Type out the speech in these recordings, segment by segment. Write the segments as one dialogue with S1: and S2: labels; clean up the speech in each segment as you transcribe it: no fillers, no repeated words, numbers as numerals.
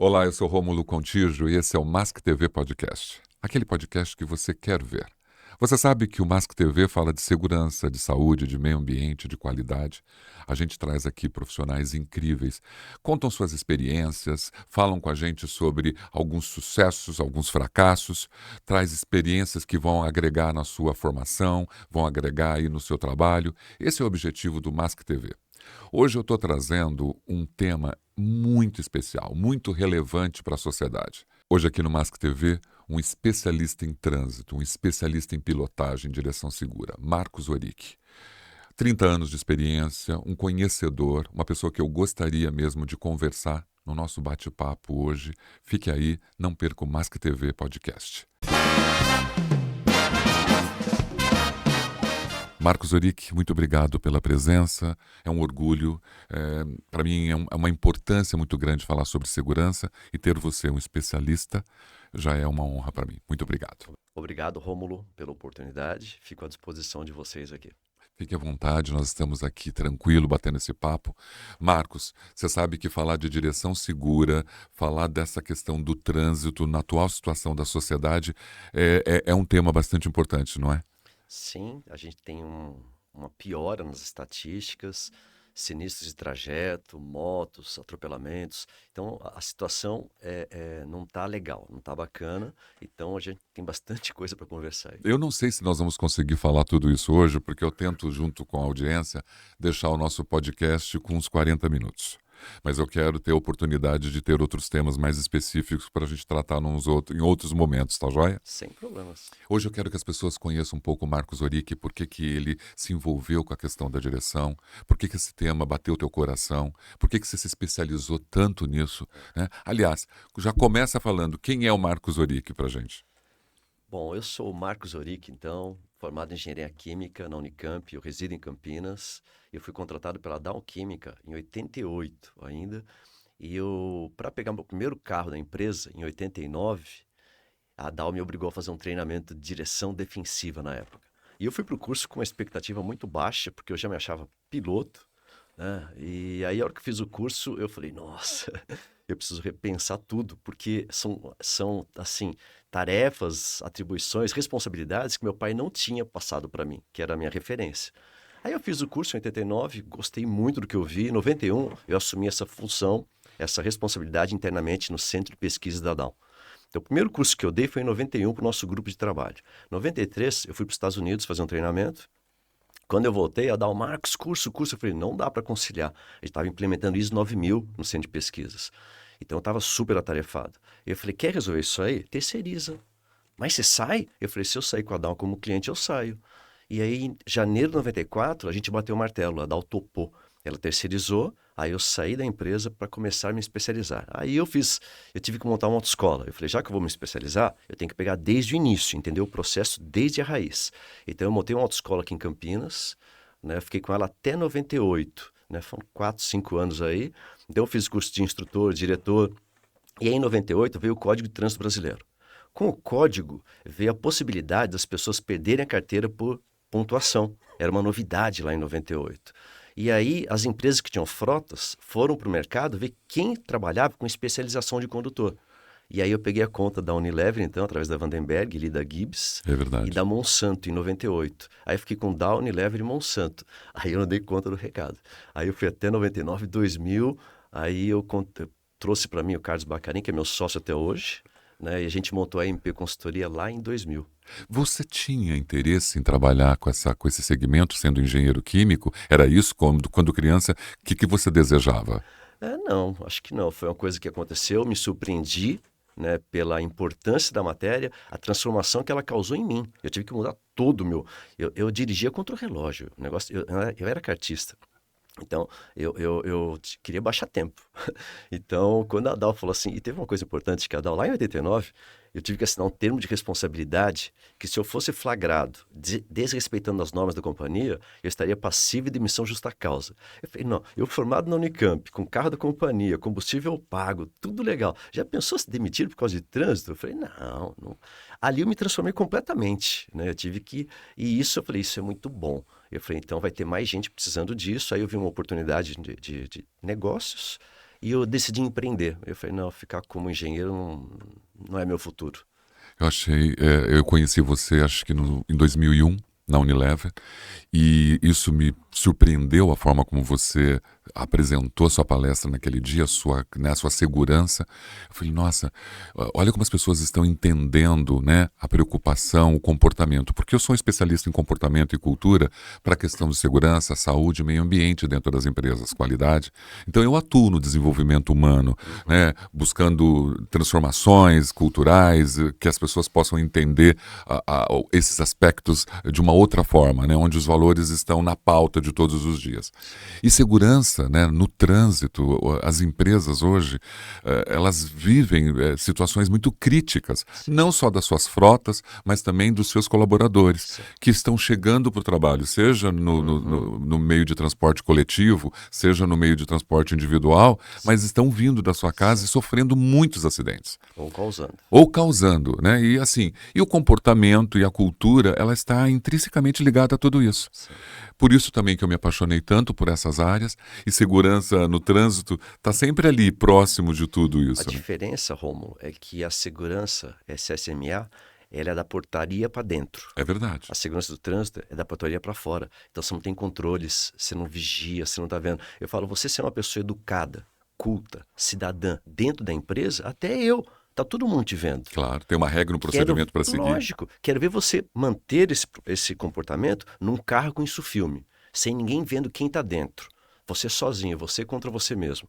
S1: Olá, eu sou Rômulo Contígio e esse é o Mask TV Podcast. Aquele podcast que você quer ver. Você sabe que o Mask TV fala de segurança, de saúde, de meio ambiente, de qualidade. A gente traz aqui profissionais incríveis, contam suas experiências, falam com a gente sobre alguns sucessos, alguns fracassos, traz experiências que vão agregar na sua formação, vão agregar aí no seu trabalho. Esse é o objetivo do Mask TV. Hoje eu estou trazendo um tema muito especial, muito relevante para a sociedade. Hoje aqui no Mask TV, um especialista em trânsito, um especialista em pilotagem em direção segura, Marcos Oric. 30 anos de experiência, um conhecedor, uma pessoa que eu gostaria mesmo de conversar no nosso bate-papo hoje. Fique aí, não perca o Mask TV Podcast. Marcos Oric, muito obrigado pela presença, é um orgulho, para mim é uma importância muito grande falar sobre segurança e ter você um especialista já é uma honra para mim. Muito obrigado.
S2: Obrigado, Rômulo, pela oportunidade. Fico à disposição de vocês aqui.
S1: Fique à vontade, nós estamos aqui tranquilo, batendo esse papo. Marcos, você sabe que falar de direção segura, falar dessa questão do trânsito na atual situação da sociedade é um tema bastante importante, não é?
S2: Sim, a gente tem uma piora nas estatísticas, sinistros de trajeto, motos, atropelamentos. Então, a situação não está legal, não está bacana. Então, a gente tem bastante coisa para conversar aí.
S1: Eu não sei se nós vamos conseguir falar tudo isso hoje, porque eu tento, junto com a audiência, deixar o nosso podcast com uns 40 minutos. Mas eu quero ter a oportunidade de ter outros temas mais específicos para a gente tratar em outros momentos, tá joia?
S2: Sem problemas.
S1: Hoje eu quero que as pessoas conheçam um pouco o Marcos Oric, por que ele se envolveu com a questão da direção, por que esse tema bateu o teu coração, por que você se especializou tanto nisso, né? Aliás, já começa falando quem é o Marcos Oric para a gente.
S2: Bom, eu sou o Marcos Oric, então, formado em Engenharia Química na Unicamp, eu resido em Campinas. Eu fui contratado pela Dow Química em 88 ainda. E para pegar meu primeiro carro da empresa, em 89, a Dow me obrigou a fazer um treinamento de direção defensiva na época. E eu fui para o curso com uma expectativa muito baixa, porque eu já me achava piloto, né? E aí, a hora que fiz o curso, eu falei, nossa, eu preciso repensar tudo, porque são assim, tarefas, atribuições, responsabilidades que meu pai não tinha passado para mim, que era a minha referência. Aí eu fiz o curso em 89, gostei muito do que eu vi. Em 91, eu assumi essa função, essa responsabilidade internamente no Centro de Pesquisa da Dow. Então, o primeiro curso que eu dei foi em 91 para o nosso grupo de trabalho. Em 93, eu fui para os Estados Unidos fazer um treinamento. Quando eu voltei, a Dow, Marcos, curso. Eu falei, não dá para conciliar. A gente estava implementando ISO 9000 no Centro de Pesquisas. Então, eu estava super atarefado. Eu falei, quer resolver isso aí? Terceiriza. Mas você sai? Eu falei, se eu sair com a Dow como cliente, eu saio. E aí, em janeiro de 94, a gente bateu o martelo, a Dow topou. Ela terceirizou, aí eu saí da empresa para começar a me especializar. Aí eu tive que montar uma autoescola. Eu falei, já que eu vou me especializar, eu tenho que pegar desde o início, entendeu? O processo desde a raiz. Então eu montei uma autoescola aqui em Campinas, né? Eu fiquei com ela até 98, né? Foram 4, 5 anos aí. Então eu fiz curso de instrutor, diretor. E aí em 98 veio o Código de Trânsito Brasileiro. Com o código veio a possibilidade das pessoas perderem a carteira por pontuação. Era uma novidade lá em 98. E aí, as empresas que tinham frotas foram para o mercado ver quem trabalhava com especialização de condutor. E aí eu peguei a conta da Unilever, então, através da Vandenberg, ali da Gibbs,
S1: É verdade.
S2: e da Monsanto, em 98. Aí eu fiquei com Dow, Unilever e Monsanto. Aí eu não dei conta do recado. Aí eu fui até 99, 2000, aí eu trouxe para mim o Carlos Bacarin, que é meu sócio até hoje, né? E a gente montou a MP Consultoria lá em 2000.
S1: Você tinha interesse em trabalhar com esse segmento, sendo engenheiro químico? Era isso quando criança? O que você desejava?
S2: Não, acho que não. Foi uma coisa que aconteceu, me surpreendi, né, pela importância da matéria, a transformação que ela causou em mim. Eu tive que mudar todo o meu... Eu dirigia contra o relógio. Eu era cartista. Então, eu queria baixar tempo. Então, quando a Dow falou assim... E teve uma coisa importante, que a Dow, lá em 89, eu tive que assinar um termo de responsabilidade que, se eu fosse flagrado desrespeitando as normas da companhia, eu estaria passivo de demissão justa causa. Eu falei, não, eu formado na Unicamp, com carro da companhia, combustível pago, tudo legal. Já pensou se demitir por causa de trânsito? Eu falei, não. Ali eu me transformei completamente, né? Eu tive que... E isso, eu falei, isso é muito bom. Eu falei, então vai ter mais gente precisando disso. Aí eu vi uma oportunidade de negócios e eu decidi empreender. Eu falei, não, ficar como engenheiro não é meu futuro.
S1: Eu conheci você acho que em 2001, na Unilever, e isso me surpreendeu a forma como você apresentou a sua palestra naquele dia, a sua segurança. Eu falei, nossa, olha como as pessoas estão entendendo, né, a preocupação, o comportamento, porque eu sou um especialista em comportamento e cultura para a questão de segurança, saúde e meio ambiente dentro das empresas, qualidade. Então eu atuo no desenvolvimento humano, né, buscando transformações culturais, que as pessoas possam entender esses aspectos de uma outra forma, né, onde os valores estão na pauta de todos os dias. E segurança, né, no trânsito, as empresas hoje, elas vivem situações muito críticas, não só das suas frotas, mas também dos seus colaboradores, que estão chegando para o trabalho, seja no meio de transporte coletivo, seja no meio de transporte individual, mas estão vindo da sua casa e sofrendo muitos acidentes. Ou causando, né? E assim, e o comportamento e a cultura, ela está intrinsecamente ligada a tudo isso.
S2: Sim.
S1: Por isso também que eu me apaixonei tanto por essas áreas, e segurança no trânsito está sempre ali, próximo de tudo isso.
S2: A diferença, Rômulo, é que a segurança, SSMA, ela é da portaria para dentro.
S1: É verdade.
S2: A segurança do trânsito é da portaria para fora. Então você não tem controles, você não vigia, você não está vendo. Eu falo, você ser uma pessoa educada, culta, cidadã, dentro da empresa, até eu. Tá todo mundo te vendo.
S1: Claro, tem uma regra, um procedimento para seguir.
S2: Lógico. Quero ver você manter esse comportamento num carro com isso filme, sem ninguém vendo quem está dentro. Você sozinho, você contra você mesmo.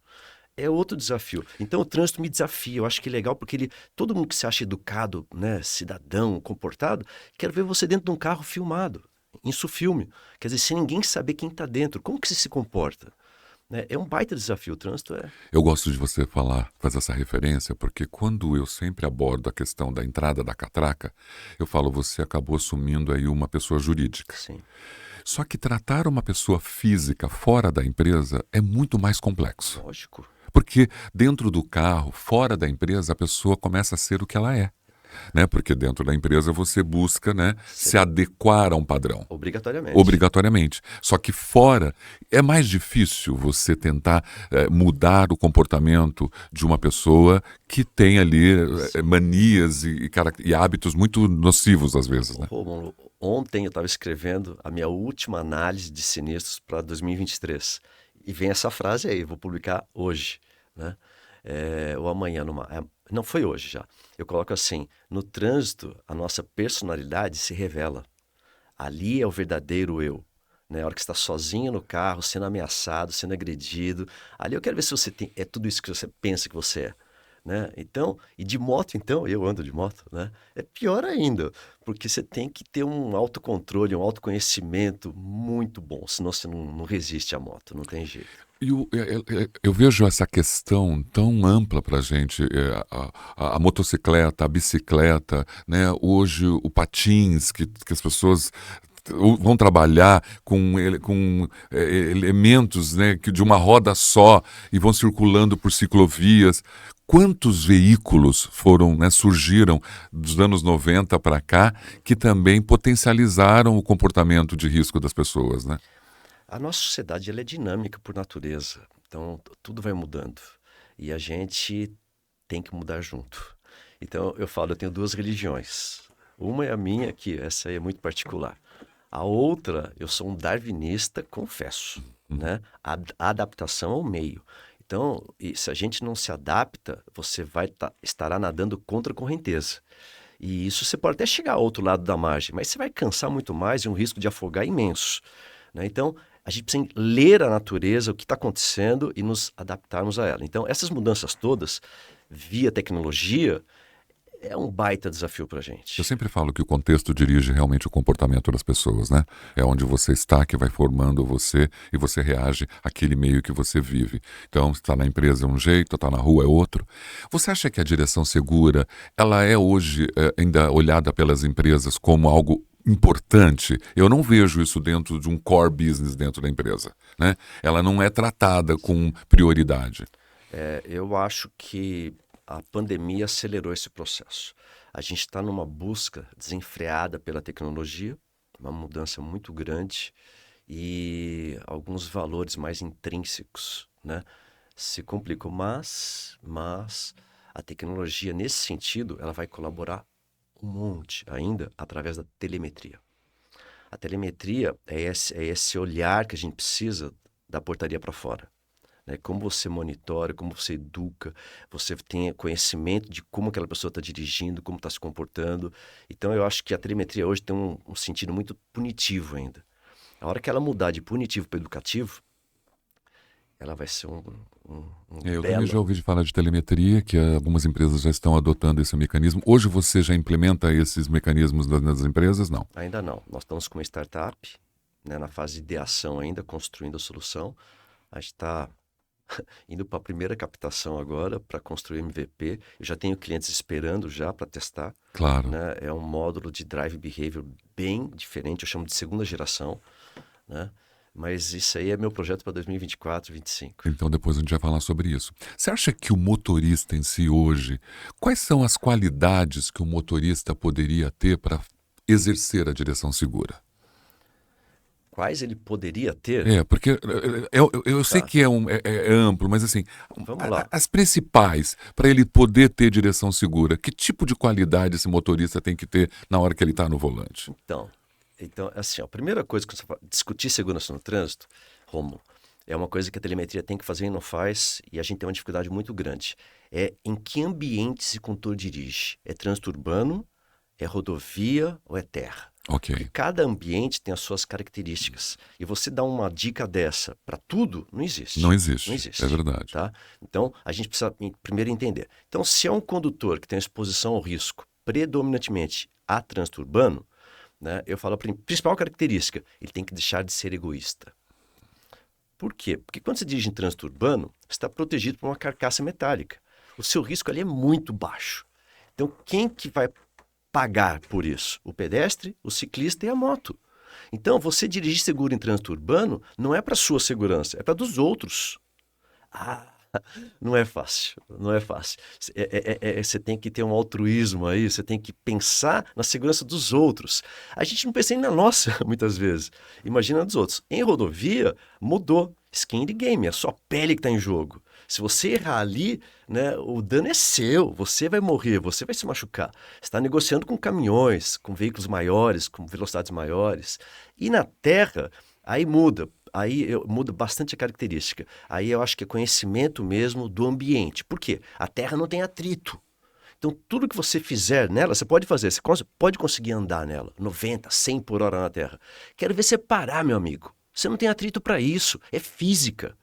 S2: É outro desafio. Então o trânsito me desafia. Eu acho que é legal porque todo mundo que se acha educado, né, cidadão, comportado, quero ver você dentro de um carro filmado, isso filme. Quer dizer, sem ninguém saber quem está dentro, como que você se comporta? É um baita desafio, o trânsito é.
S1: Eu gosto de você fazer essa referência, porque quando eu sempre abordo a questão da entrada da catraca, eu falo, você acabou assumindo aí uma pessoa jurídica.
S2: Sim.
S1: Só que tratar uma pessoa física fora da empresa é muito mais complexo.
S2: Lógico.
S1: Porque dentro do carro, fora da empresa, a pessoa começa a ser o que ela é. Né? Porque dentro da empresa você busca, né, se adequar a um padrão.
S2: Obrigatoriamente.
S1: Só que fora é mais difícil você tentar mudar o comportamento de uma pessoa que tem ali manias e hábitos muito nocivos às vezes. Né?
S2: Romulo, ontem eu estava escrevendo a minha última análise de sinistros para 2023. E vem essa frase aí, vou publicar hoje, né? Ou amanhã, não foi hoje já. Eu coloco assim, no trânsito, a nossa personalidade se revela. Ali é o verdadeiro eu. Né? A hora que você está sozinho no carro, sendo ameaçado, sendo agredido. Ali eu quero ver se você é tudo isso que você pensa que você é. Né? Então, e de moto, então, eu ando de moto, né? É pior ainda, porque você tem que ter um autocontrole, um autoconhecimento muito bom, senão você não resiste à moto, não tem jeito.
S1: Eu vejo essa questão tão ampla para a gente, a motocicleta, a bicicleta, né? Hoje o patins, que as pessoas vão trabalhar com elementos, né, de uma roda só e vão circulando por ciclovias. Quantos veículos foram, né, surgiram dos anos 90 para cá que também potencializaram o comportamento de risco das pessoas, né?
S2: A nossa sociedade ela é dinâmica por natureza, então tudo vai mudando e a gente tem que mudar junto. Então eu falo, eu tenho duas religiões. Uma é a minha, que essa aí é muito particular. A outra, eu sou um darwinista, confesso, né? A adaptação ao meio. Então, se a gente não se adapta, você estará nadando contra a correnteza. E isso você pode até chegar ao outro lado da margem, mas você vai cansar muito mais e um risco de afogar imenso. Né? Então, a gente precisa ler a natureza, o que está acontecendo e nos adaptarmos a ela. Então, essas mudanças todas, via tecnologia, é um baita desafio para a gente.
S1: Eu sempre falo que o contexto dirige realmente o comportamento das pessoas, né? É onde você está que vai formando você e você reage àquele meio que você vive. Então, está na empresa é um jeito, está na rua é outro. Você acha que a direção segura, ela é hoje ainda olhada pelas empresas como algo importante? Eu não vejo isso dentro de um core business dentro da empresa, né? Ela não é tratada com prioridade.
S2: Eu acho que a pandemia acelerou esse processo. A gente está numa busca desenfreada pela tecnologia, uma mudança muito grande e alguns valores mais intrínsecos, né, se complicou, mas a tecnologia, nesse sentido, ela vai colaborar um monte ainda através da telemetria. A telemetria é esse olhar que a gente precisa da portaria para fora. Né? Como você monitora, como você educa, você tem conhecimento de como aquela pessoa está dirigindo, como está se comportando. Então, eu acho que a telemetria hoje tem um sentido muito punitivo ainda. A hora que ela mudar de punitivo para educativo, ela vai ser um
S1: Eu também
S2: belo...
S1: já ouvi falar de telemetria, que algumas empresas já estão adotando esse mecanismo. Hoje você já implementa esses mecanismos nas empresas? Não.
S2: Ainda não. Nós estamos com uma startup, né, na fase de ideação ainda, construindo a solução. A gente está indo para a primeira captação agora, para construir MVP. Eu já tenho clientes esperando já para testar.
S1: Claro.
S2: Né? É um módulo de Drive Behavior bem diferente, eu chamo de segunda geração, né? Mas isso aí é meu projeto para 2024, 2025.
S1: Então depois a gente vai falar sobre isso. Você acha que o motorista em si hoje, quais são as qualidades que o motorista poderia ter para exercer a direção segura?
S2: Quais ele poderia ter?
S1: Porque eu sei que é amplo, mas assim,
S2: Vamos lá.
S1: as principais para ele poder ter direção segura, que tipo de qualidade esse motorista tem que ter na hora que ele está no volante?
S2: Então, assim, a primeira coisa que você fala, discutir segurança no trânsito, Romulo, é uma coisa que a telemetria tem que fazer e não faz, e a gente tem uma dificuldade muito grande. É em que ambiente esse condutor dirige? É trânsito urbano, é rodovia ou é terra?
S1: Ok.
S2: Porque cada ambiente tem as suas características. E você dá uma dica dessa para tudo, não existe.
S1: Não existe.
S2: Não existe.
S1: É verdade.
S2: Tá? Então, a gente precisa primeiro entender. Então, se é um condutor que tem exposição ao risco predominantemente a trânsito urbano, né, eu falo a principal característica, ele tem que deixar de ser egoísta. Por quê? Porque quando você dirige em trânsito urbano, você está protegido por uma carcaça metálica. O seu risco ali é muito baixo. Então, quem que vai pagar por isso? O pedestre, o ciclista e a moto. Então, você dirigir seguro em trânsito urbano não é para sua segurança, é para dos outros. Não é fácil, não é fácil. Você tem que ter um altruísmo aí, você tem que pensar na segurança dos outros. A gente não pensa nem na nossa, muitas vezes. Imagina na dos outros. Em rodovia, mudou. Skin de game, é a sua pele que está em jogo. Se você errar ali, né, o dano é seu, você vai morrer, você vai se machucar. Você está negociando com caminhões, com veículos maiores, com velocidades maiores. E na terra, aí muda. Aí muda bastante a característica. Aí eu acho que é conhecimento mesmo do ambiente. Por quê? A terra não tem atrito. Então, tudo que você fizer nela, você pode fazer. Você pode conseguir andar nela, 90, 100 por hora na terra. Quero ver você parar, meu amigo. Você não tem atrito para isso. É física.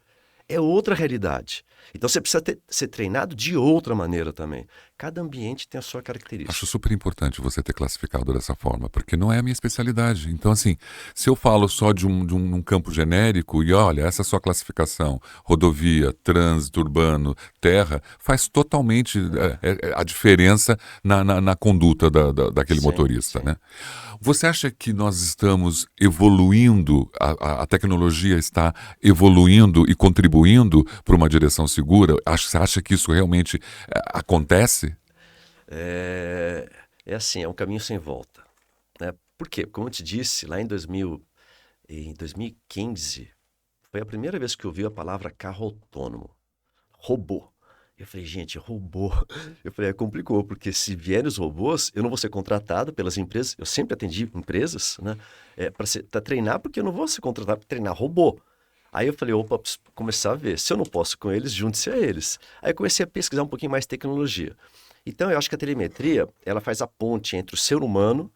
S2: É outra realidade. Então, você precisa ser treinado de outra maneira também. Cada ambiente tem a sua característica.
S1: Acho super importante você ter classificado dessa forma, porque não é a minha especialidade. Então, assim, se eu falo só de um campo genérico e olha, essa é a sua classificação, rodovia, trânsito urbano, terra, faz totalmente a diferença na conduta daquele motorista, né? Você acha que nós estamos evoluindo, a tecnologia está evoluindo e contribuindo para uma direção segura? Você acha que isso realmente acontece?
S2: É assim, é um caminho sem volta. Né? Por quê? Como eu te disse, lá em 2015, foi a primeira vez que eu ouvi a palavra carro autônomo. Robô. Eu falei, gente, robô. Eu falei, complicou, porque se vierem os robôs, eu não vou ser contratado pelas empresas. Eu sempre atendi empresas, né? Para treinar, porque eu não vou ser contratado para treinar robô. Aí eu falei, opa, preciso começar a ver. Se eu não posso com eles, junte-se a eles. Aí eu comecei a pesquisar um pouquinho mais tecnologia. Então, eu acho que a telemetria, ela faz a ponte entre o ser humano,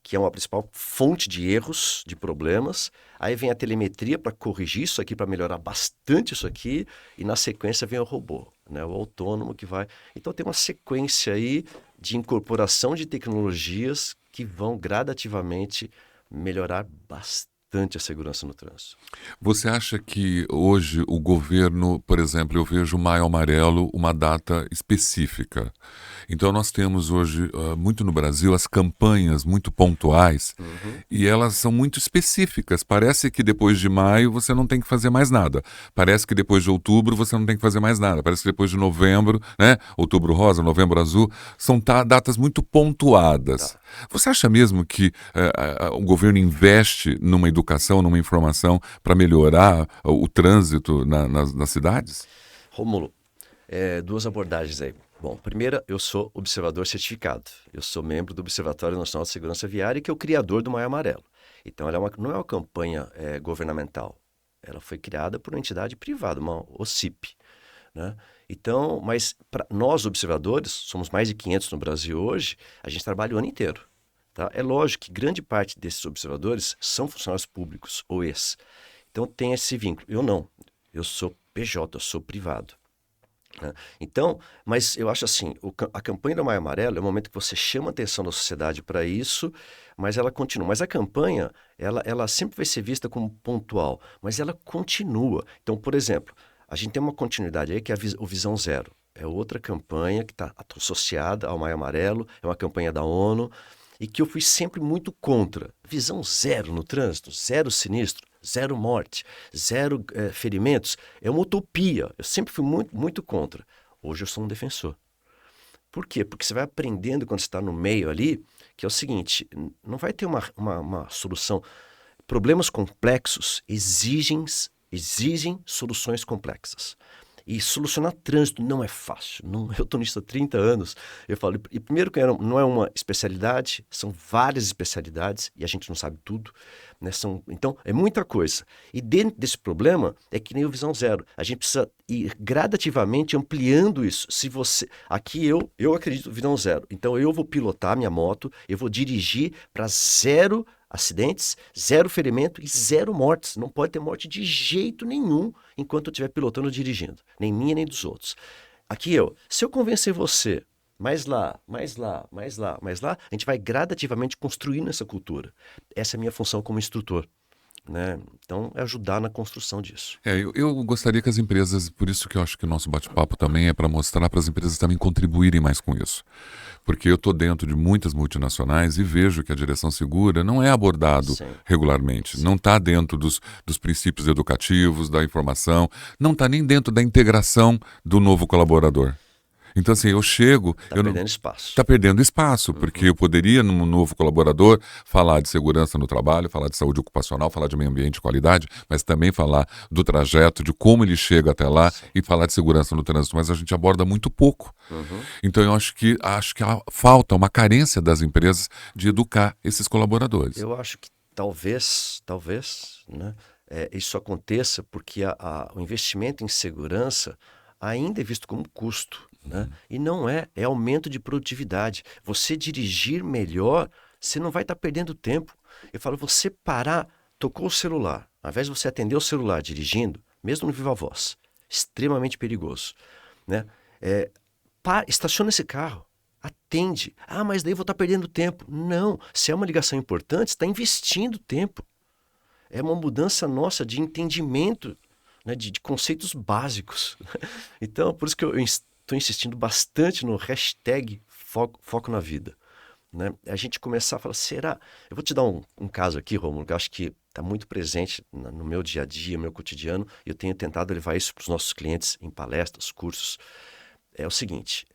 S2: que é uma principal fonte de erros, de problemas. Aí vem a telemetria para corrigir isso aqui, para melhorar bastante isso aqui. E na sequência vem o robô, né? O autônomo que vai... Então tem uma sequência aí de incorporação de tecnologias que vão gradativamente melhorar bastante a segurança no trânsito.
S1: Você acha que hoje o governo, por exemplo, eu vejo o Maio Amarelo uma data específica. Então nós temos hoje, muito no Brasil, as campanhas muito pontuais e elas são muito específicas. Parece que depois de maio você não tem que fazer mais nada. Parece que depois de outubro você não tem que fazer mais nada. Parece que depois de novembro, né? Outubro rosa, novembro azul, são datas muito pontuadas. Tá. Você acha mesmo que o governo investe numa educação, numa informação para melhorar o trânsito nas cidades?
S2: Rômulo, duas abordagens aí. Bom, primeira, eu sou observador certificado. Eu sou membro do Observatório Nacional de Segurança Viária, que é o criador do Maio Amarelo. Então, ela não é uma campanha governamental. Ela foi criada por uma entidade privada, uma OCIP, né? Então, mas nós, observadores, somos mais de 500 no Brasil hoje, a gente trabalha o ano inteiro. Tá? É lógico que grande parte desses observadores são funcionários públicos ou ex. Então, tem esse vínculo. Eu não. Eu sou PJ, eu sou privado. Né? Então, mas eu acho assim, a campanha do Maio Amarelo é o momento que você chama a atenção da sociedade para isso, mas ela continua. Mas a campanha, ela sempre vai ser vista como pontual, mas ela continua. Então, por exemplo, a gente tem uma continuidade aí que é o Visão Zero. É outra campanha que está associada ao Maio Amarelo, é uma campanha da ONU, e que eu fui sempre muito contra. Visão zero no trânsito, zero sinistro, zero morte, zero ferimentos. É uma utopia. Eu sempre fui muito, muito contra. Hoje eu sou um defensor. Por quê? Porque você vai aprendendo quando você está no meio ali, que é o seguinte, não vai ter uma solução. Problemas complexos exigem soluções complexas. E solucionar trânsito não é fácil. Eu estou nisso há 30 anos. Eu falo, e primeiro que não é uma especialidade, são várias especialidades e a gente não sabe tudo. Né? Então, é muita coisa. E dentro desse problema, é que nem o Visão Zero. A gente precisa ir gradativamente ampliando isso. Aqui eu acredito no Visão Zero. Então, eu vou pilotar minha moto, eu vou dirigir para zero acidentes, zero ferimento e zero mortes. Não pode ter morte de jeito nenhum enquanto eu estiver pilotando ou dirigindo. Nem minha, nem dos outros. Aqui se eu convencer você, mais lá, a gente vai gradativamente construindo essa cultura. Essa é a minha função como instrutor. Né? Então, é ajudar na construção disso.
S1: Eu gostaria que as empresas, por isso que eu acho que o nosso bate-papo também é para mostrar para as empresas também contribuírem mais com isso. Porque eu estou dentro de muitas multinacionais e vejo que a direção segura não é abordado regularmente. Sim. Não está dentro dos princípios educativos, da informação, não está nem dentro da integração do novo colaborador. Então, assim, eu chego...
S2: Está perdendo espaço.
S1: Está perdendo espaço, porque eu poderia, num novo colaborador, falar de segurança no trabalho, falar de saúde ocupacional, falar de meio ambiente e qualidade, mas também falar do trajeto, de como ele chega até lá e falar de segurança no trânsito. Mas a gente aborda muito pouco. Então, eu acho que falta uma carência das empresas de educar esses colaboradores.
S2: Eu acho que talvez, né, isso aconteça porque o investimento em segurança ainda é visto como custo. Né? E não é aumento de produtividade. Você dirigir melhor, você não vai estar perdendo tempo. Eu falo, você parar, tocou o celular, ao invés de você atender o celular dirigindo, mesmo no viva voz, extremamente perigoso. Né? Estaciona esse carro, atende. Mas daí eu vou estar perdendo tempo. Não, se é uma ligação importante, você está investindo tempo. É uma mudança nossa de entendimento, né, de conceitos básicos. Então, por isso que eu estou insistindo bastante no hashtag foco na vida. Né? A gente começar a falar, será? Eu vou te dar um caso aqui, Rômulo, que eu acho que está muito presente no meu dia a dia, no meu cotidiano, e eu tenho tentado levar isso para os nossos clientes em palestras, cursos. É o seguinte,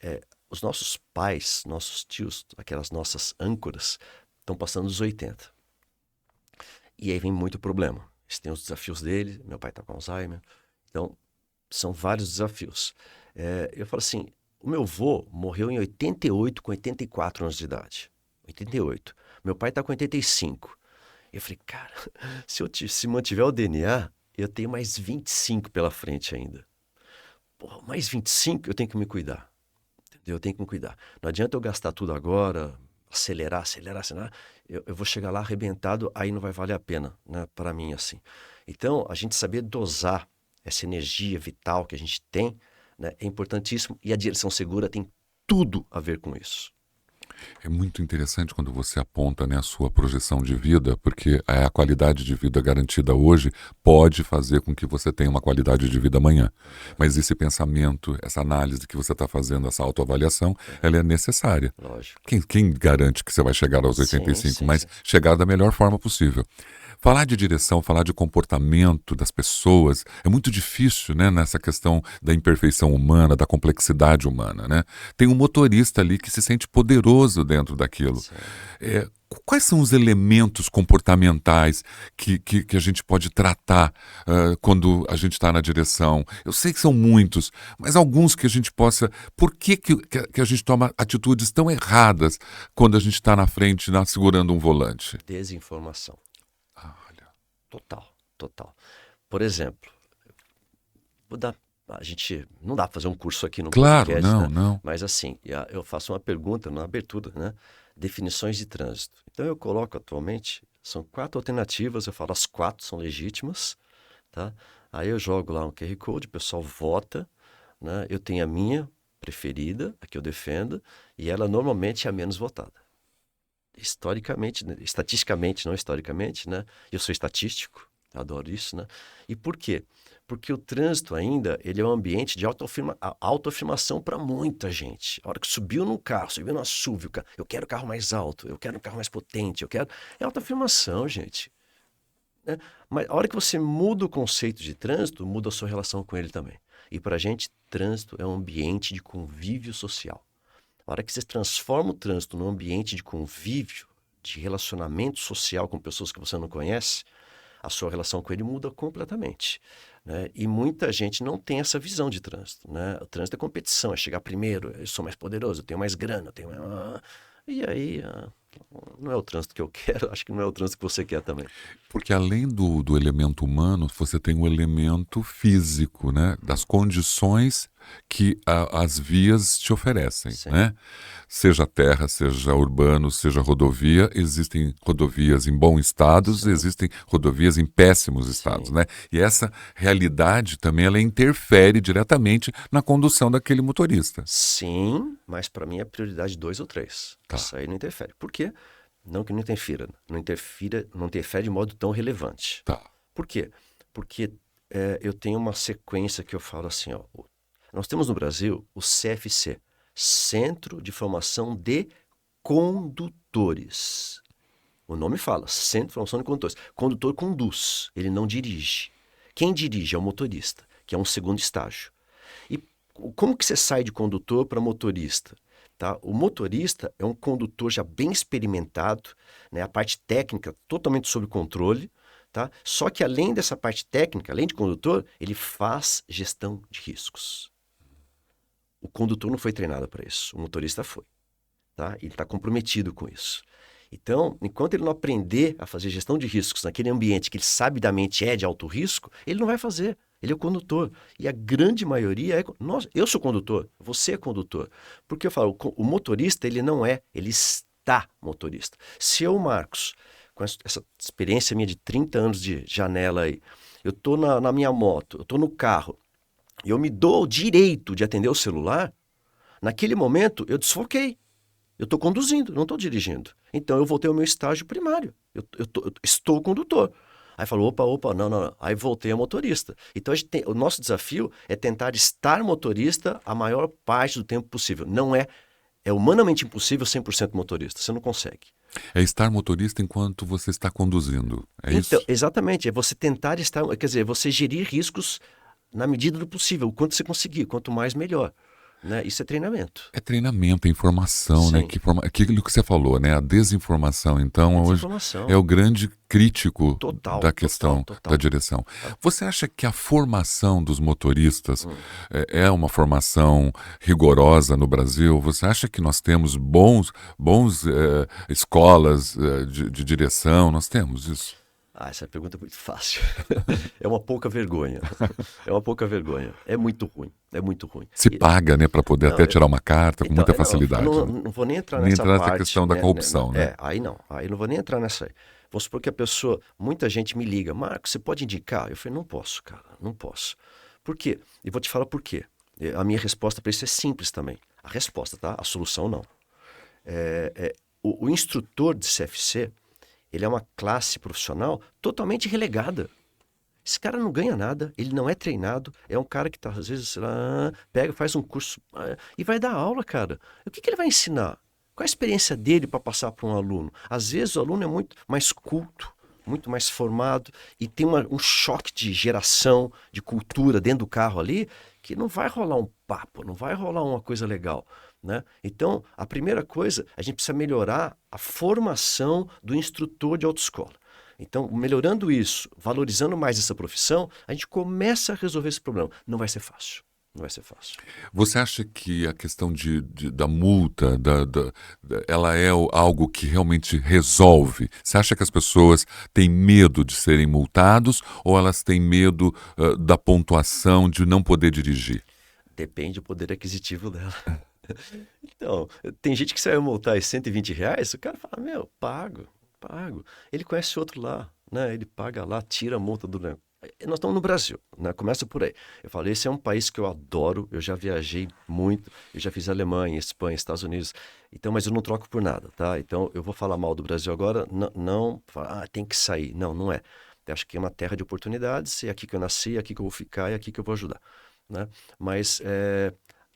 S2: os nossos pais, nossos tios, aquelas nossas âncoras, estão passando dos 80. E aí vem muito problema. Eles têm os desafios dele, meu pai está com Alzheimer, então são vários desafios. Eu falo assim, o meu avô morreu em 88 com 84 anos de idade. 88. Meu pai está com 85. Eu falei, cara, se mantiver o DNA, eu tenho mais 25 pela frente ainda. Porra, mais 25 eu tenho que me cuidar. Entendeu? Eu tenho que me cuidar. Não adianta eu gastar tudo agora, acelerar. Eu vou chegar lá arrebentado, aí não vai valer a pena, né, para mim, assim. Então, a gente saber dosar essa energia vital que a gente tem, né, é importantíssimo, e a direção segura tem tudo a ver com isso.
S1: É muito interessante quando você aponta, né, a sua projeção de vida, porque a qualidade de vida garantida hoje pode fazer com que você tenha uma qualidade de vida amanhã. Mas esse pensamento, essa análise que você está fazendo, essa autoavaliação, ela é necessária.
S2: Lógico.
S1: Quem garante que você vai chegar aos 85, mas chegar da melhor forma possível. Falar de direção, falar de comportamento das pessoas é muito difícil, né, nessa questão da imperfeição humana, da complexidade humana, né? Tem um motorista ali que se sente poderoso dentro daquilo.
S2: Sim.
S1: É, quais são os elementos comportamentais que a gente pode tratar quando a gente está na direção? Eu sei que são muitos, mas alguns que a gente possa... Por que a gente toma atitudes tão erradas quando a gente está na frente, segurando um volante?
S2: Desinformação.
S1: Olha.
S2: Total, total. Por exemplo, a gente não dá para fazer um curso aqui no
S1: Claro,
S2: podcast, né?
S1: não.
S2: Mas assim, eu faço uma pergunta na abertura, né? Definições de trânsito. Então eu coloco atualmente, são 4 alternativas, eu falo as 4 são legítimas, tá? Aí eu jogo lá um QR Code, o pessoal vota, né? Eu tenho a minha preferida, a que eu defendo, e ela normalmente é a menos votada. Historicamente, né? Estatisticamente, não historicamente, né? Eu sou estatístico, adoro isso, né? E por quê? Porque o trânsito ainda, ele é um ambiente de autoafirmação para muita gente. A hora que subiu num carro, subiu na SUV, eu quero o carro mais alto, eu quero um carro mais potente, eu quero... É autoafirmação, gente. Né? Mas a hora que você muda o conceito de trânsito, muda a sua relação com ele também. E para a gente, trânsito é um ambiente de convívio social. A hora que você transforma o trânsito num ambiente de convívio, de relacionamento social com pessoas que você não conhece, a sua relação com ele muda completamente. Né? E muita gente não tem essa visão de trânsito. Né? O trânsito é competição, é chegar primeiro, eu sou mais poderoso, eu tenho mais grana, eu tenho mais... E aí, não é o trânsito que eu quero, acho que não é o trânsito que você quer também.
S1: Porque além do elemento humano, você tem o elemento físico, né? Das condições que as vias te oferecem,
S2: Sim.
S1: né? Seja terra, seja urbano, seja rodovia, existem rodovias em bons estados,
S2: Sim.
S1: existem rodovias em péssimos estados,
S2: Sim.
S1: né? E essa realidade também ela interfere diretamente na condução daquele motorista.
S2: Sim, mas para mim é prioridade 2 ou 3.
S1: Tá.
S2: Isso aí não interfere. Por quê? Não que não interfira. Não interfere de modo tão relevante.
S1: Tá.
S2: Por quê? Porque eu tenho uma sequência que eu falo assim, ó. Nós temos no Brasil o CFC, Centro de Formação de Condutores. O nome fala, Centro de Formação de Condutores. Condutor conduz, ele não dirige. Quem dirige é o motorista, que é um segundo estágio. E como que você sai de condutor para motorista? Tá? O motorista é um condutor já bem experimentado, né? A parte técnica totalmente sob controle, tá? Só que além dessa parte técnica, além de condutor, ele faz gestão de riscos. O condutor não foi treinado para isso, o motorista foi. Tá? Ele está comprometido com isso. Então, enquanto ele não aprender a fazer gestão de riscos naquele ambiente que ele sabidamente é de alto risco, ele não vai fazer. Ele é o condutor. E a grande maioria é... Nossa, eu sou condutor, você é condutor. Porque eu falo, o motorista, ele não é, ele está motorista. Se eu, Marcos, com essa experiência minha de 30 anos de janela aí, eu estou na minha moto, eu estou no carro, e eu me dou o direito de atender o celular, naquele momento eu desfoquei. Eu estou conduzindo, não estou dirigindo. Então eu voltei ao meu estágio primário. Eu estou condutor. Aí falou, opa, não. Aí voltei a motorista. Então o nosso desafio é tentar estar motorista a maior parte do tempo possível. Não é humanamente impossível 100% motorista. Você não consegue.
S1: É estar motorista enquanto você está conduzindo. É
S2: então,
S1: isso?
S2: exatamente. É você tentar estar... Quer dizer, você gerir riscos na medida do possível. O quanto você conseguir. Quanto mais, melhor. Né? Isso é treinamento.
S1: É treinamento, é informação, né?
S2: Sim.
S1: Aquilo que você falou, né? A desinformação, então, hoje é o grande crítico da questão da direção. Você acha que a formação dos motoristas é uma formação rigorosa no Brasil? Você acha que nós temos bons escolas de direção? Nós temos isso?
S2: Essa pergunta é muito fácil. É uma pouca vergonha. É uma pouca vergonha. É muito ruim. É muito ruim.
S1: Se paga, né, para poder até tirar uma carta com muita facilidade.
S2: Não vou nem entrar nessa parte.
S1: Questão da corrupção, né?
S2: Aí não. Aí não vou nem entrar nessa aí. Vamos supor que a pessoa... Muita gente me liga. Marcos, você pode indicar? Eu falei, não posso, cara. Não posso. Por quê? E vou te falar por quê. A minha resposta para isso é simples também. A resposta, tá? A solução não. O instrutor de CFC... Ele é uma classe profissional totalmente relegada. Esse cara não ganha nada, ele não é treinado, é um cara que tá, às vezes, pega, faz um curso e vai dar aula, cara. O que ele vai ensinar? Qual a experiência dele para passar para um aluno? Às vezes o aluno é muito mais culto, muito mais formado e tem um choque de geração, de cultura dentro do carro ali, que não vai rolar um papo, não vai rolar uma coisa legal, né? Então, a primeira coisa, a gente precisa melhorar a formação do instrutor de autoescola. Então, melhorando isso, valorizando mais essa profissão, a gente começa a resolver esse problema. Não vai ser fácil. Não vai ser fácil.
S1: Você acha que a questão da multa, ela é algo que realmente resolve? Você acha que as pessoas têm medo de serem multados ou elas têm medo da pontuação de não poder dirigir?
S2: Depende do poder aquisitivo dela. Então, tem gente que você vai multar R$ 120, o cara fala, meu, pago. Ele conhece outro lá, né? Ele paga lá, tira a multa do negócio. Nós estamos no Brasil, né? Começa por aí. Eu falo, esse é um país que eu adoro, eu já viajei muito, eu já fiz Alemanha, Espanha, Estados Unidos, então, mas eu não troco por nada, tá? Então, eu vou falar mal do Brasil agora, não tem que sair. Não, não é. Eu acho que é uma terra de oportunidades, é aqui que eu nasci, é aqui que eu vou ficar, é aqui que eu vou ajudar, né? Mas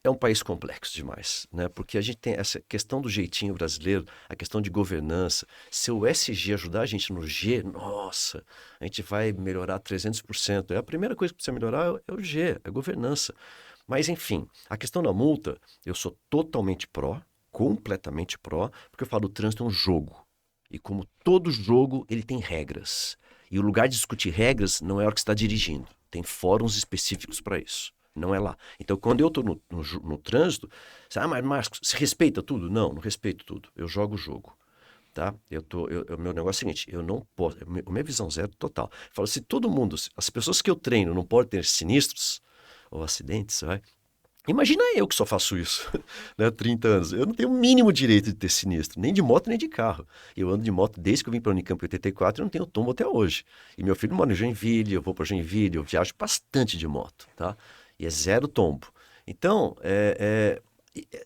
S2: é um país complexo demais, né? Porque a gente tem essa questão do jeitinho brasileiro, a questão de governança. Se o SG ajudar a gente no G, nossa, a gente vai melhorar 300%. É a primeira coisa que precisa melhorar é o G, é a governança. Mas, enfim, a questão da multa, eu sou totalmente pró, completamente pró, porque eu falo, o trânsito é um jogo. E como todo jogo, ele tem regras. E o lugar de discutir regras não é a hora que você está dirigindo. Tem fóruns específicos para isso. Não é lá. Então, quando eu estou no trânsito, você, mas Marcos, você respeita tudo? Não, não respeito tudo. Eu jogo o jogo. Tá? O meu negócio é o seguinte, eu não posso, minha visão zero total. Eu falo, se todo mundo, as pessoas que eu treino não podem ter sinistros ou acidentes, vai. Imagina eu que só faço isso, né, há 30 anos. Eu não tenho o mínimo direito de ter sinistro, nem de moto, nem de carro. Eu ando de moto desde que eu vim para a Unicamp em 84 e não tenho tombo até hoje. E meu filho mora em Joinville, eu vou para Joinville, eu viajo bastante de moto, tá? E é zero tombo. Então, é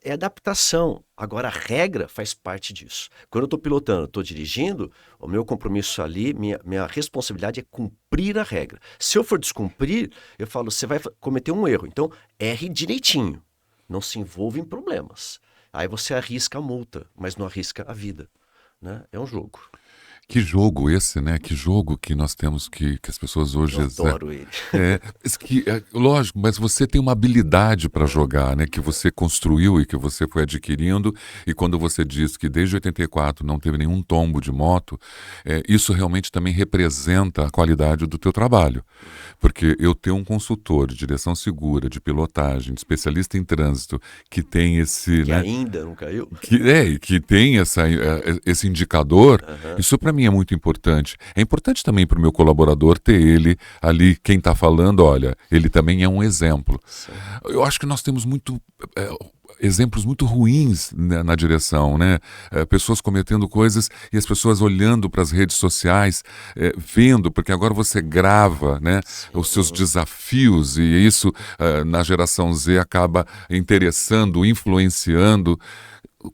S2: adaptação. Agora, a regra faz parte disso. Quando eu estou pilotando, estou dirigindo, o meu compromisso ali, minha responsabilidade é cumprir a regra. Se eu for descumprir, eu falo, você vai cometer um erro. Então, erre direitinho. Não se envolva em problemas. Aí você arrisca a multa, mas não arrisca a vida, né? É um jogo.
S1: Que jogo esse, né? Que jogo que nós temos que as pessoas hoje
S2: Eu adoro ele.
S1: lógico, mas você tem uma habilidade para jogar, né? Que você construiu e que você foi adquirindo. E quando você diz que desde 84 não teve nenhum tombo de moto, isso realmente também representa a qualidade do teu trabalho. Porque eu tenho um consultor de direção segura, de pilotagem, de especialista em trânsito, que tem esse,
S2: Que
S1: né?
S2: ainda não caiu?
S1: Que tem esse indicador,
S2: Aham.
S1: isso para mim é muito importante. É importante também para o meu colaborador ter ele ali, quem está falando, olha, ele também é um exemplo.
S2: Sim.
S1: Eu acho que nós temos exemplos muito ruins, né, na direção, né? Pessoas cometendo coisas e as pessoas olhando para as redes sociais, vendo, porque agora você grava, né, os seus desafios e isso na geração Z acaba interessando, influenciando.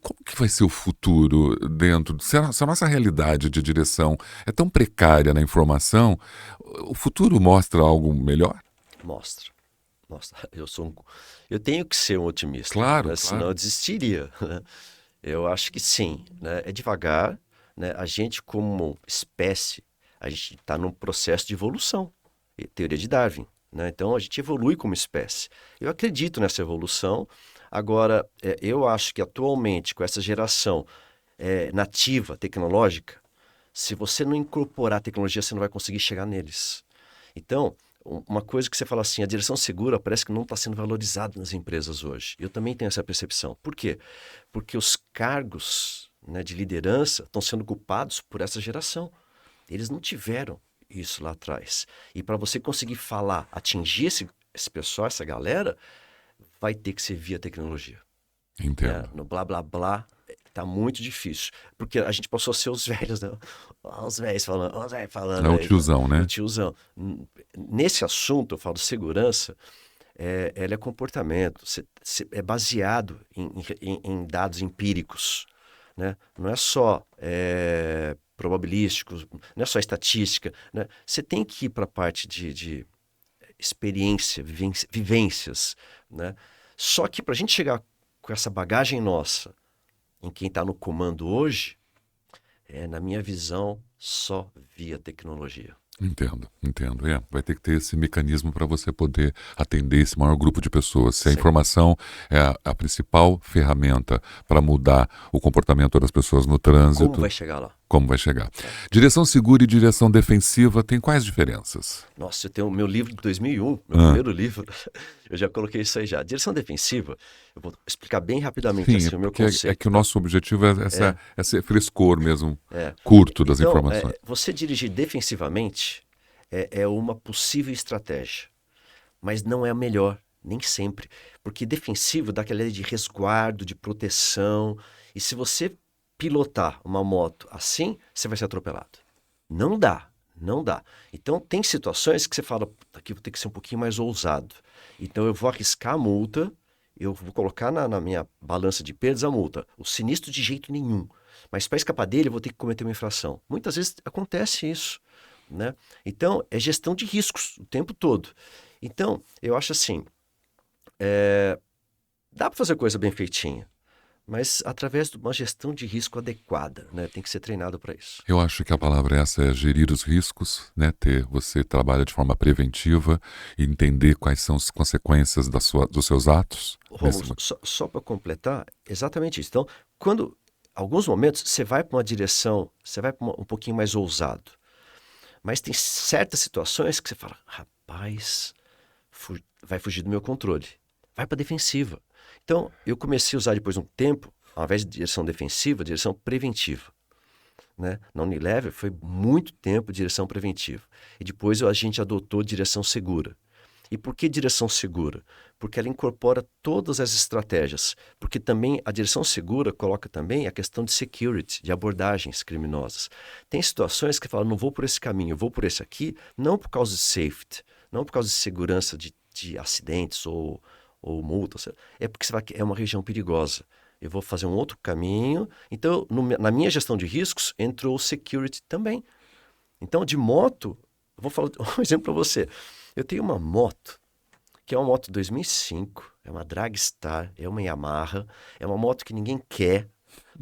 S1: Como que vai ser o futuro dentro? Se a nossa realidade de direção é tão precária na informação, o futuro mostra algo melhor?
S2: Mostra. Mostra. Eu tenho que ser um otimista,
S1: Claro,
S2: né? Senão eu
S1: claro.
S2: desistiria, né? Eu acho que sim, né? É devagar, né? A gente como espécie, a gente está num processo de evolução, teoria de Darwin, né? Então a gente evolui como espécie. Eu acredito nessa evolução. Agora, eu acho que atualmente com essa geração nativa, tecnológica, se você não incorporar a tecnologia, você não vai conseguir chegar neles. Então, uma coisa que você fala assim, a direção segura parece que não está sendo valorizada nas empresas hoje. Eu também tenho essa percepção. Por quê? Porque os cargos, né, de liderança estão sendo ocupados por essa geração. Eles não tiveram isso lá atrás. E para você conseguir falar, atingir esse pessoal, essa galera, vai ter que ser via tecnologia, né?
S1: Entendo.
S2: No blá blá blá, tá muito difícil. Porque a gente passou a ser os velhos, né? Os velhos
S1: É
S2: falando
S1: o
S2: aí,
S1: tiozão,
S2: o
S1: né?
S2: tiozão. Nesse assunto, eu falo segurança, ela é comportamento, é baseado em dados empíricos, né? Não é só probabilísticos, não é só estatística, né? Você tem que ir para a parte de experiência, vivências, né? Só que para a gente chegar com essa bagagem nossa em quem está no comando hoje, na minha visão, só via tecnologia.
S1: Entendo. Vai ter que ter esse mecanismo para você poder atender esse maior grupo de pessoas. Se a
S2: Sim.
S1: informação é a principal ferramenta para mudar o comportamento das pessoas no trânsito,
S2: Como vai chegar lá?
S1: como vai chegar? Direção segura e direção defensiva tem quais diferenças?
S2: Nossa, eu tenho o meu livro de 2001, meu
S1: Ah.
S2: primeiro livro, eu já coloquei isso aí já. Direção defensiva, eu vou explicar bem rapidamente
S1: Sim,
S2: assim, o meu
S1: porque
S2: conceito.
S1: é que o nosso objetivo é ser frescor mesmo,
S2: É.
S1: curto das
S2: Então,
S1: informações.
S2: você dirigir defensivamente é uma possível estratégia, mas não é a melhor, nem sempre. Porque defensivo dá aquela ideia de resguardo, de proteção, e se você pilotar uma moto assim, você vai ser atropelado. Não dá. Então, tem situações que você fala, "Puta, aqui vou ter que ser um pouquinho mais ousado. Então, eu vou arriscar a multa, eu vou colocar na minha balança de perdas a multa. O sinistro de jeito nenhum. Mas para escapar dele, eu vou ter que cometer uma infração. Muitas vezes acontece isso, né? Então, é gestão de riscos o tempo todo. Então, eu acho assim, dá para fazer coisa bem feitinha, mas através de uma gestão de risco adequada, né? Tem que ser treinado para isso.
S1: Eu acho que a palavra essa é gerir os riscos, né? Você trabalha de forma preventiva e entender quais são as consequências dos seus atos.
S2: Rômulo, só para completar, exatamente isso. Então, alguns momentos, você vai para uma direção, você vai para um pouquinho mais ousado, mas tem certas situações que você fala, rapaz, vai fugir do meu controle. Vai para defensiva. Então, eu comecei a usar depois de um tempo, ao invés de direção defensiva, direção preventiva. Né? Na Unilever foi muito tempo direção preventiva. E depois a gente adotou direção segura. E por que direção segura? Porque ela incorpora todas as estratégias. Porque também a direção segura coloca também a questão de security, de abordagens criminosas. Tem situações que falam, não vou por esse caminho, vou por esse aqui, não por causa de safety, não por causa de segurança de acidentes ou multas. É porque é uma região perigosa. Eu vou fazer um outro caminho. Então, na minha gestão de riscos, entrou o security também. Então, de moto, eu vou falar um exemplo para você. Eu tenho uma moto, que é uma moto 2005, é uma Dragstar, é uma Yamaha, é uma moto que ninguém quer,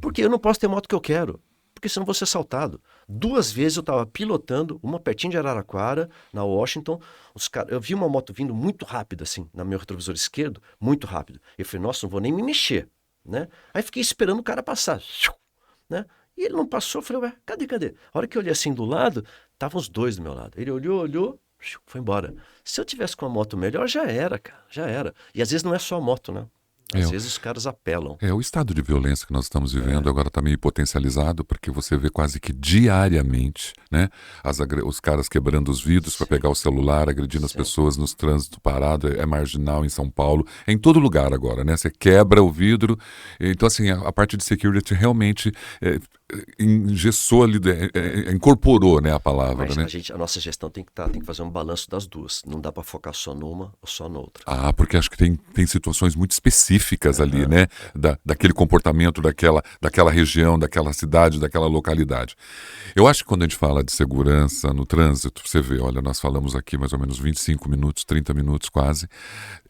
S2: porque eu não posso ter moto que eu quero, porque senão eu vou ser assaltado. 2 vezes eu estava pilotando, uma pertinho de Araraquara, na Washington, eu vi uma moto vindo muito rápido, assim, no meu retrovisor esquerdo, muito rápido. Eu falei, nossa, não vou nem me mexer, né? Aí fiquei esperando o cara passar, né? E ele não passou, eu falei, ué, cadê? A hora que eu olhei assim do lado, estavam os dois do meu lado. Ele olhou, foi embora. Se eu tivesse com uma moto melhor, já era, cara, já era. E às vezes não é só a moto, né? Às vezes os caras apelam.
S1: O estado de violência que nós estamos vivendo agora está meio potencializado, porque você vê quase que diariamente, né, os caras quebrando os vidros para pegar o celular, agredindo as pessoas nos trânsitos parado, é marginal em São Paulo, é em todo lugar agora, né? Você quebra o vidro, então assim, a parte de security realmente engessou ali, incorporou, né, a palavra,
S2: Mas
S1: né?
S2: a nossa gestão tem que fazer um balanço das duas. Não dá para focar só numa ou só noutra.
S1: Porque acho que tem situações muito específicas ali, né? Daquele comportamento, daquela região, daquela cidade, daquela localidade. Eu acho que quando a gente fala de segurança no trânsito, você vê, olha, nós falamos aqui mais ou menos 25 minutos, 30 minutos quase.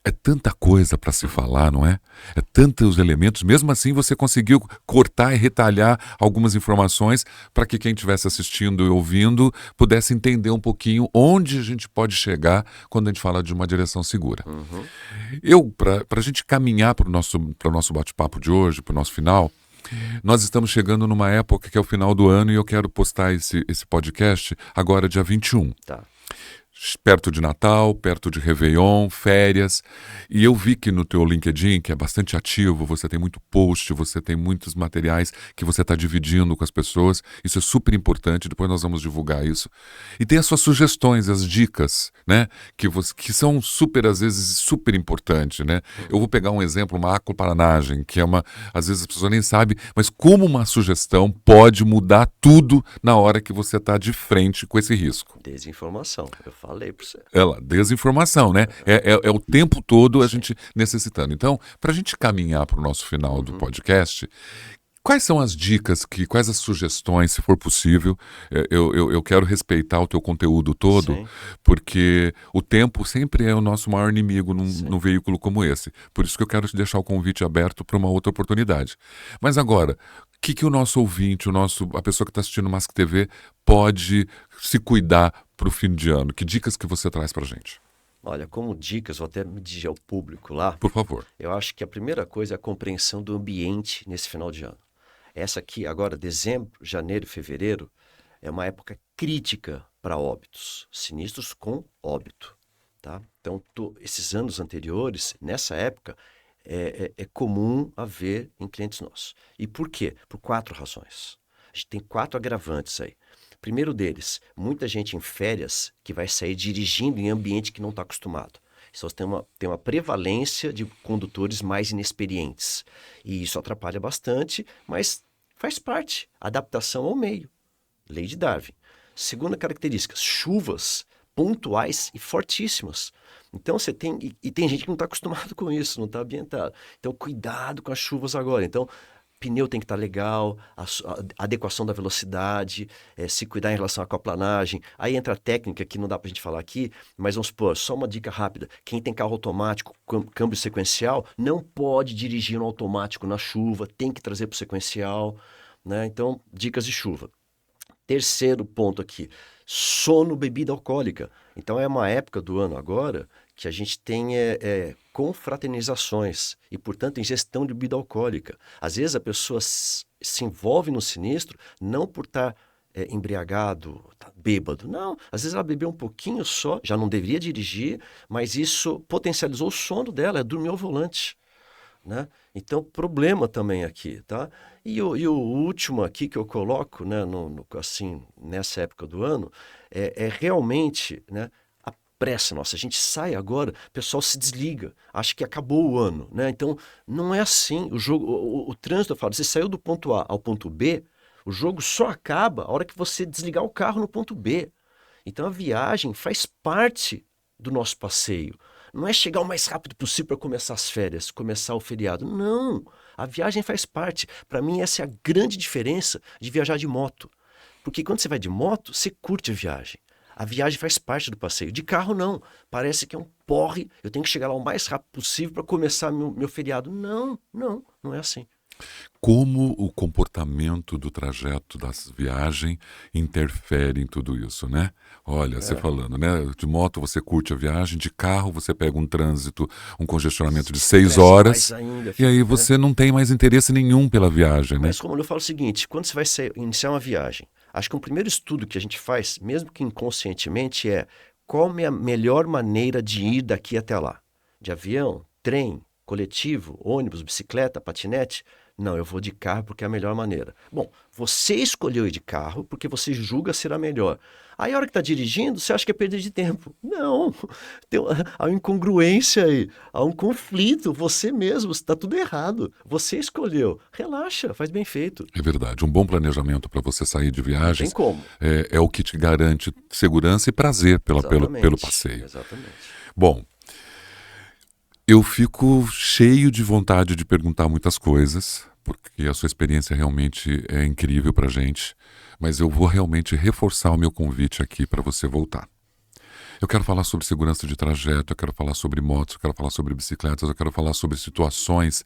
S1: É tanta coisa para se falar, não é? É tantos elementos. Mesmo assim, você conseguiu cortar e retalhar algumas informações para que quem estivesse assistindo e ouvindo pudesse entender um pouquinho onde a gente pode chegar quando a gente fala de uma direção segura. Para a gente caminhar para o nosso bate-papo de hoje, para o nosso final, nós estamos chegando numa época que é o final do ano e eu quero postar esse podcast agora, dia 21.
S2: Tá.
S1: Perto de Natal, perto de Réveillon, férias. E eu vi que no teu LinkedIn, que é bastante ativo, você tem muito post, você tem muitos materiais que você está dividindo com as pessoas. Isso é super importante, depois nós vamos divulgar isso. E tem as suas sugestões, as dicas, né? Que são super, às vezes, super importantes, né? Eu vou pegar um exemplo, uma aquaparanagem, que é às vezes as pessoas nem sabem, mas como uma sugestão pode mudar tudo na hora que você está de frente com esse risco.
S2: Desinformação, eu falei para você.
S1: Desinformação, né? É o tempo todo a gente necessitando. Então, para a gente caminhar para o nosso final do podcast, Quais são as dicas, quais as sugestões, se for possível? Eu quero respeitar o teu conteúdo todo,
S2: Sim,
S1: porque o tempo sempre é o nosso maior inimigo
S2: sim.
S1: num veículo como esse. Por isso que eu quero te deixar o convite aberto para uma outra oportunidade. Mas agora, o que o nosso ouvinte, a pessoa que está assistindo o Mask TV, pode se cuidar para o fim de ano? Que dicas que você traz para a gente?
S2: Olha, como dicas, vou até me dirigir ao público lá.
S1: Por favor.
S2: Eu acho que a primeira coisa é a compreensão do ambiente nesse final de ano. Essa aqui, agora, dezembro, janeiro e fevereiro, é uma época crítica para óbitos, sinistros com óbito, tá? Então, esses anos anteriores, nessa época, é comum haver em clientes nossos. E por quê? Por 4 razões. A gente tem 4 agravantes aí. Primeiro deles, muita gente em férias que vai sair dirigindo em ambiente que não está acostumado. Então, tem uma prevalência de condutores mais inexperientes. E isso atrapalha bastante, mas faz parte. Adaptação ao meio. Lei de Darwin. Segunda característica, chuvas pontuais e fortíssimas. Então você tem... E tem gente que não está acostumado com isso, não está ambientado. Então cuidado com as chuvas agora. Então pneu tem que estar legal, a adequação da velocidade, se cuidar em relação à aquaplanagem. Aí entra a técnica que não dá para a gente falar aqui, mas vamos supor, só uma dica rápida. Quem tem carro automático, câmbio sequencial, não pode dirigir no automático na chuva, tem que trazer para o sequencial, né? Então, dicas de chuva. Terceiro ponto aqui, sono, bebida alcoólica. Então é uma época do ano agora que a gente tem confraternizações e, portanto, ingestão de bebida alcoólica. Às vezes a pessoa se envolve no sinistro não por estar embriagado, tá bêbado. Não, às vezes ela bebeu um pouquinho só, já não deveria dirigir, mas isso potencializou o sono dela, dormiu ao volante. Né? Então, problema também aqui, tá? E o último aqui que eu coloco, né, assim, nessa época do ano, é realmente, né, a pressa nossa. A gente sai agora, o pessoal se desliga, acha que acabou o ano, né? Então, não é assim. O jogo, o trânsito, eu falo, você saiu do ponto A ao ponto B, o jogo só acaba a hora que você desligar o carro no ponto B. Então, a viagem faz parte do nosso passeio. Não é chegar o mais rápido possível para começar as férias, começar o feriado. Não! A viagem faz parte. Para mim, essa é a grande diferença de viajar de moto. Porque quando você vai de moto, você curte a viagem. A viagem faz parte do passeio. De carro, não. Parece que é um porre. Eu tenho que chegar lá o mais rápido possível para começar meu feriado. Não é assim.
S1: Como o comportamento do trajeto das viagens interfere em tudo isso, né? Olha, você falando, né? De moto você curte a viagem, de carro você pega um trânsito, um congestionamento de 6 horas,
S2: ainda,
S1: e aí você não tem mais interesse nenhum pela viagem, né?
S2: Mas como eu falo o seguinte, quando você vai iniciar uma viagem, acho que o primeiro estudo que a gente faz, mesmo que inconscientemente, é qual é a melhor maneira de ir daqui até lá? De avião, trem, coletivo, ônibus, bicicleta, patinete? Não, eu vou de carro porque é a melhor maneira. Bom, você escolheu ir de carro porque você julga ser a melhor. Aí a hora que está dirigindo, você acha que é perda de tempo. Não, há uma incongruência aí, há um conflito, você mesmo, está tudo errado. Você escolheu. Relaxa, faz bem feito.
S1: É verdade, um bom planejamento para você sair de
S2: Não tem
S1: viagens
S2: como.
S1: é o que te garante segurança e prazer pelo
S2: Exatamente,
S1: passeio.
S2: exatamente.
S1: Bom, eu fico cheio de vontade de perguntar muitas coisas, porque a sua experiência realmente é incrível pra gente, mas eu vou realmente reforçar o meu convite aqui para você voltar. Eu quero falar sobre segurança de trajeto, eu quero falar sobre motos, eu quero falar sobre bicicletas, eu quero falar sobre situações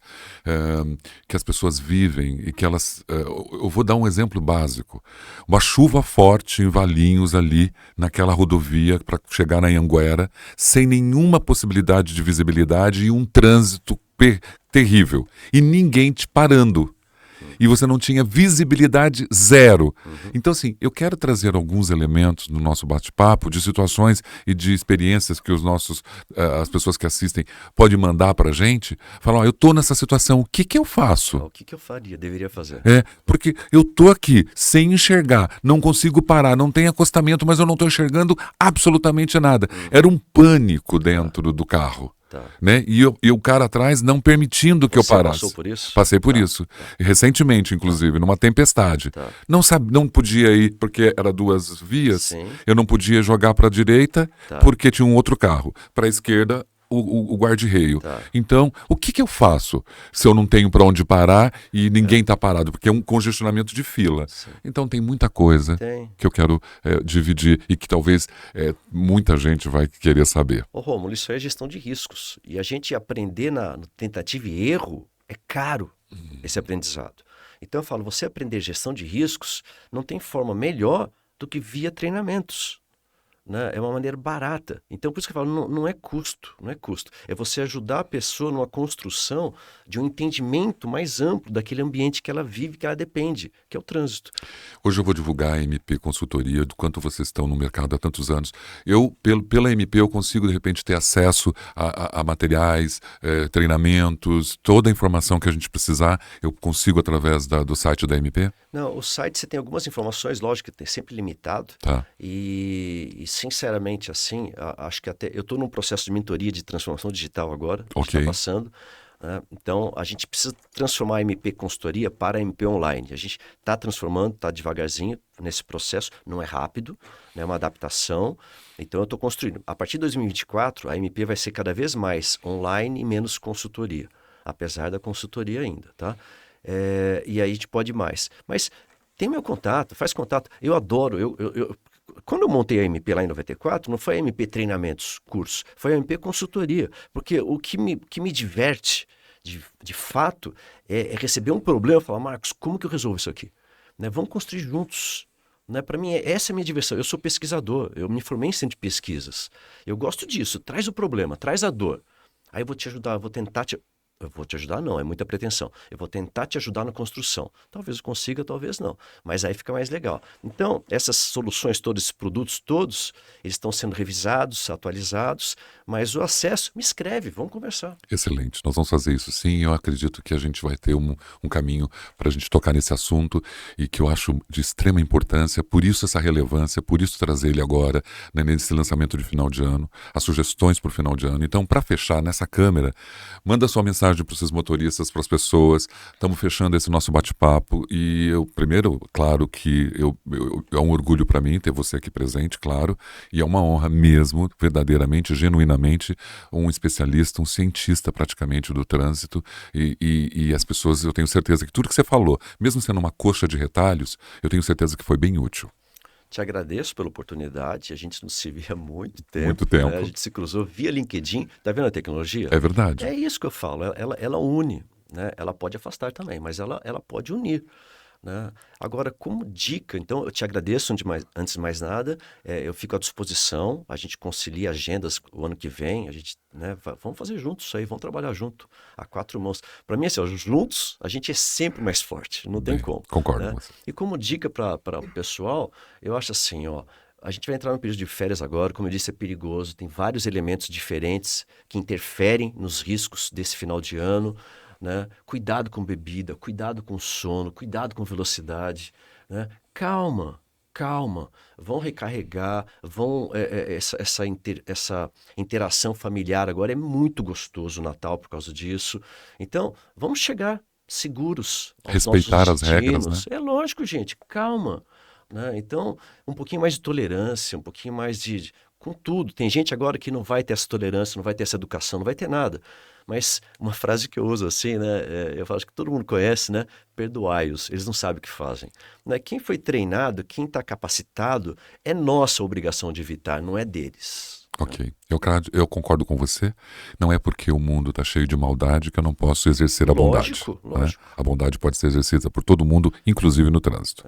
S1: que as pessoas vivem e que elas... eu vou dar um exemplo básico. Uma chuva forte em Valinhos ali, naquela rodovia para chegar na Anhanguera, sem nenhuma possibilidade de visibilidade e um trânsito terrível. E ninguém te parando. E você não tinha visibilidade zero. Então, assim, eu quero trazer alguns elementos no nosso bate-papo de situações e de experiências que as pessoas que assistem podem mandar pra gente. Falar, ó, eu tô nessa situação, o que eu faço?
S2: O que eu faria, deveria fazer?
S1: Porque eu tô aqui sem enxergar, não consigo parar, não tem acostamento, mas eu não tô enxergando absolutamente nada. Era um pânico dentro do carro.
S2: Tá.
S1: Né? E o cara atrás não permitindo que eu parasse.
S2: Você passou por isso?
S1: Passei por isso. Recentemente, inclusive, numa tempestade.
S2: Tá.
S1: Não podia ir porque era 2 vias.
S2: Sim.
S1: Eu não podia jogar para a direita
S2: Tá.
S1: porque tinha um outro carro. Para a esquerda, o guarda-reio.
S2: Tá.
S1: Então, o que eu faço se eu não tenho para onde parar e ninguém está parado? Porque é um congestionamento de fila.
S2: Sim.
S1: Então, tem muita coisa
S2: Tem.
S1: que eu quero dividir e que talvez muita gente vai querer saber.
S2: Ô, Rômulo, isso aí é gestão de riscos. E a gente aprender no tentativa e erro é caro, esse aprendizado. Então eu falo, você aprender gestão de riscos não tem forma melhor do que via treinamentos. Né? É uma maneira barata. Então, por isso que eu falo, não é custo, não é custo. É você ajudar a pessoa numa construção de um entendimento mais amplo daquele ambiente que ela vive, que ela depende, que é o trânsito.
S1: Hoje eu vou divulgar a MP Consultoria, do quanto vocês estão no mercado há tantos anos. Eu, pela MP, eu consigo, de repente, ter acesso a materiais, treinamentos, toda a informação que a gente precisar, eu consigo através do site da MP?
S2: Não, o site você tem algumas informações, lógico que é sempre limitado.
S1: Tá.
S2: E sinceramente, assim, acho que até eu estou num processo de mentoria de transformação digital agora, que
S1: Ok.
S2: está passando. Né? Então, a gente precisa transformar a MP Consultoria para a MP Online. A gente está transformando, está devagarzinho nesse processo, não é rápido, né? É uma adaptação. Então, eu estou construindo. A partir de 2024, a MP vai ser cada vez mais online e menos consultoria, apesar da consultoria ainda, tá? E aí a gente pode ir mais. Mas tem meu contato, faz contato. Eu adoro, quando eu montei a MP lá em 94, não foi a MP Treinamentos, curso, foi a MP Consultoria. Porque o que me diverte, de fato, é receber um problema e falar, Marcos, como que eu resolvo isso aqui? Né? Vamos construir juntos. Né? Para mim, essa é a minha diversão. Eu sou pesquisador, eu me formei em centro de pesquisas. Eu gosto disso, traz o problema, traz a dor. Aí eu vou te ajudar, eu vou tentar te... Eu vou te ajudar, não, é muita pretensão. Eu vou tentar te ajudar na construção. Talvez eu consiga, talvez não. Mas aí fica mais legal. Então, essas soluções todas, esses produtos todos, eles estão sendo revisados, atualizados, mas o acesso, me escreve, vamos conversar.
S1: Excelente, nós vamos fazer isso sim. Eu acredito que a gente vai ter um caminho para a gente tocar nesse assunto e que eu acho de extrema importância, por isso essa relevância, por isso trazer ele agora, né, nesse lançamento de final de ano, as sugestões para o final de ano. Então, para fechar nessa câmera, manda sua mensagem para os seus motoristas, para as pessoas. Estamos fechando esse nosso bate-papo e eu, primeiro, claro que é um orgulho para mim ter você aqui presente, claro, e é uma honra mesmo, verdadeiramente, genuinamente, um especialista, um cientista praticamente do trânsito e as pessoas, eu tenho certeza que tudo que você falou, mesmo sendo uma coxa de retalhos, eu tenho certeza que foi bem útil.
S2: Te agradeço pela oportunidade. A gente não se via há muito tempo.
S1: Muito tempo.
S2: Né? A gente se cruzou via LinkedIn. Tá vendo a tecnologia?
S1: É verdade.
S2: É isso que eu falo. Ela une. Né? Ela pode afastar também, mas ela pode unir. Né? Agora, como dica, então eu te agradeço antes de mais nada, eu fico à disposição, a gente concilia agendas o ano que vem, a gente, né, vamos fazer juntos isso aí, vamos trabalhar junto, a quatro mãos. Para mim, assim, ó, juntos a gente é sempre mais forte, não tem como.
S1: Concordo
S2: Né?
S1: com você.
S2: E como dica para o pessoal, eu acho assim, ó, a gente vai entrar no período de férias agora, como eu disse, é perigoso, tem vários elementos diferentes que interferem nos riscos desse final de ano. Né? Cuidado com bebida, cuidado com sono, cuidado com velocidade. Né? Calma, calma. Vão recarregar, essa interação familiar agora é muito gostoso o Natal por causa disso. Então, vamos chegar seguros aos
S1: Respeitar
S2: nossos
S1: as regras,
S2: destinos.
S1: né?
S2: É lógico, gente, calma. Né? Então, um pouquinho mais de tolerância, um pouquinho mais com tudo. Tem gente agora que não vai ter essa tolerância, não vai ter essa educação, não vai ter nada. Mas uma frase que eu uso assim, né? Eu acho que todo mundo conhece, né? Perdoai-os, eles não sabem o que fazem. Né? Quem foi treinado, quem está capacitado, é nossa obrigação de evitar, não é deles.
S1: Ok, eu concordo com você. Não é porque o mundo está cheio de maldade que eu não posso exercer a bondade.
S2: Lógico.
S1: Né? A bondade pode ser exercida por todo mundo, inclusive no trânsito.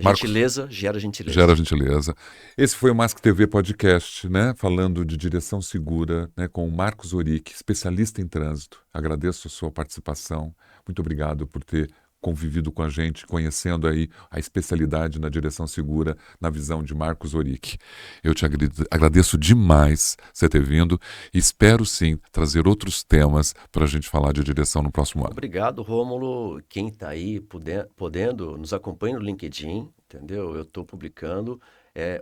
S1: Marcos,
S2: gentileza gera gentileza.
S1: Gera gentileza. Esse foi o Mask TV Podcast, né? Falando de direção segura, né? Com o Marcos Oric, especialista em trânsito. Agradeço a sua participação. Muito obrigado por ter convivido com a gente, conhecendo aí a especialidade na direção segura, na visão de Marcos Oric. Eu te agradeço demais você ter vindo e espero sim trazer outros temas para a gente falar de direção no próximo ano.
S2: Obrigado, Rômulo. Quem está aí podendo, nos acompanhe no LinkedIn, entendeu? Eu estou publicando.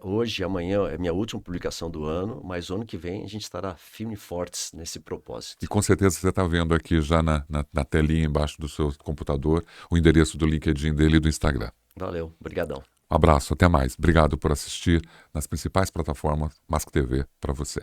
S2: Hoje e amanhã é minha última publicação do ano, mas ano que vem a gente estará firme e fortes nesse propósito.
S1: E com certeza você está vendo aqui já na telinha embaixo do seu computador o endereço do LinkedIn dele e do Instagram.
S2: Valeu, brigadão.
S1: Um abraço, até mais. Obrigado por assistir nas principais plataformas Mask TV para você.